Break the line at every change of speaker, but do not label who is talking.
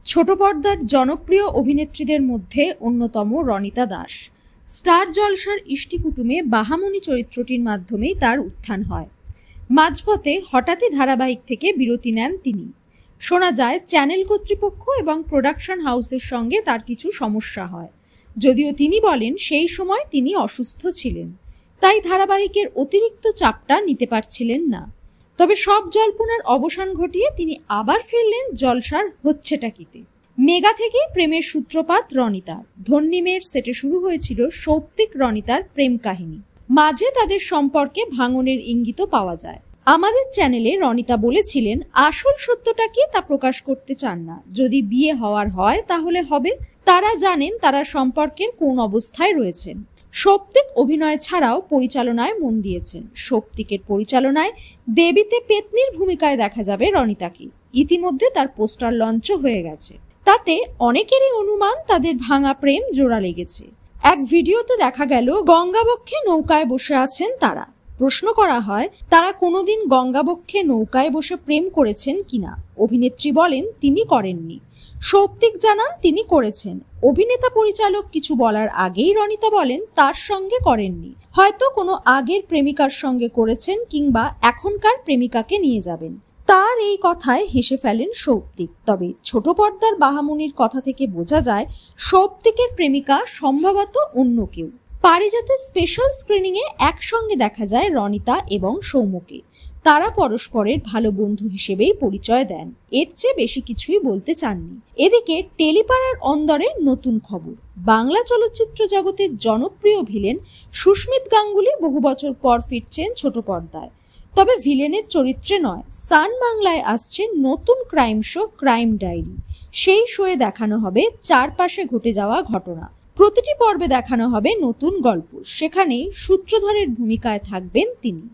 ছোট পর্দার জনপ্রিয় অভিনেত্রীদের মধ্যে অন্যতম রনিতা দাস। স্টার জলসার ইষ্টি কুটুমে বাহামণি চরিত্রটির মাধ্যমেই তার উত্থান হয়। মাঝপথে হঠাৎই ধারাবাহিক থেকে বিরতি নেন তিনি। শোনা যায় চ্যানেল কর্তৃপক্ষ এবং প্রোডাকশন হাউসের সঙ্গে তার কিছু সমস্যা হয়, যদিও তিনি বলেন সেই সময় তিনি অসুস্থ ছিলেন, তাই ধারাবাহিকের অতিরিক্ত চাপটা নিতে পারছিলেন না। তবে সব জল্পনার অবসান ঘটিয়ে তিনি আবার ফিরলেন জলসার হচ্ছেটা কিতে। মেগা থেকে প্রেমের সূত্রপাত রনিতার। ধন্যী মেয়ের সেটে শুরু হয়েছিল সৌপ্তিক রনিতার প্রেম কাহিনী। মাঝে তাদের সম্পর্কে ভাঙনের ইঙ্গিতও পাওয়া যায়। আমাদের চ্যানেলে রনিতা বলেছিলেন আসল সত্যটা কি তা প্রকাশ করতে চান না, যদি বিয়ে হওয়ার হয় তাহলে হবে, তারা জানেন তারা সম্পর্কের কোন অবস্থায় রয়েছেন। সৌপ্তিক অভিনয় ছাড়াও পরিচালনায় মন দিয়েছেন। সৌপ্তিকের পরিচালনায় দেবীতে পেতনির ভূমিকায় দেখা যাবে রনিতাকে। ইতিমধ্যে তার পোস্টার লঞ্চও হয়ে গেছে। তাতে অনেকেরই অনুমান তাদের ভাঙা প্রেম জোড়া লেগেছে। এক ভিডিওতে দেখা গেল গঙ্গাবক্ষে নৌকায় বসে আছেন তারা। প্রশ্ন করা হয় তারা কোনোদিন গঙ্গাবক্ষে নৌকায় বসে প্রেম করেছেন কিনা। অভিনেত্রী বলেন তিনি করেননি। সৌপ্তিক জানান তিনি করেছেন। অভিনেতা পরিচালক কিছু বলার আগেই রনিতা বলেন তার সঙ্গে করেননি, হয়তো কোনো আগের প্রেমিকার সঙ্গে করেছেন কিংবা এখনকার প্রেমিকাকে নিয়ে যাবেন। তার এই কথায় হেসে ফেলেন সৌপ্তিক। তবে ছোট পর্দার বাহামণির কথা থেকে বোঝা যায় সৌপ্তিকের প্রেমিকা সম্ভবত অন্য কেউ। পারিজাতের স্পেশাল স্ক্রিনিং এ একসঙ্গে দেখা যায় রনিতা এবং সৌম্যকে। তারা পরস্পরের ভালো বন্ধু হিসেবেই পরিচয় দেন, এর চেয়ে বেশি কিছুই বলতে চাননি। এদিকে টেলিপাড়ার অন্দরে নতুন খবর। বাংলা চলচ্চিত্র জগতের জনপ্রিয় ভিলেন সুস্মিত গাঙ্গুলি বহু বছর পর ফিরছেন ছোট পর্দায়। তবে ভিলেনের চরিত্রে নয়, সান বাংলায় আসছে নতুন ক্রাইম শো ক্রাইম ডায়েরি। সেই শোয়ে দেখানো হবে চারপাশে ঘটে যাওয়া ঘটনা। প্রতিটি পর্বে দেখানো হবে নতুন গল্প। সেখানে সূত্রধরের ভূমিকায় থাকবেন তিনি।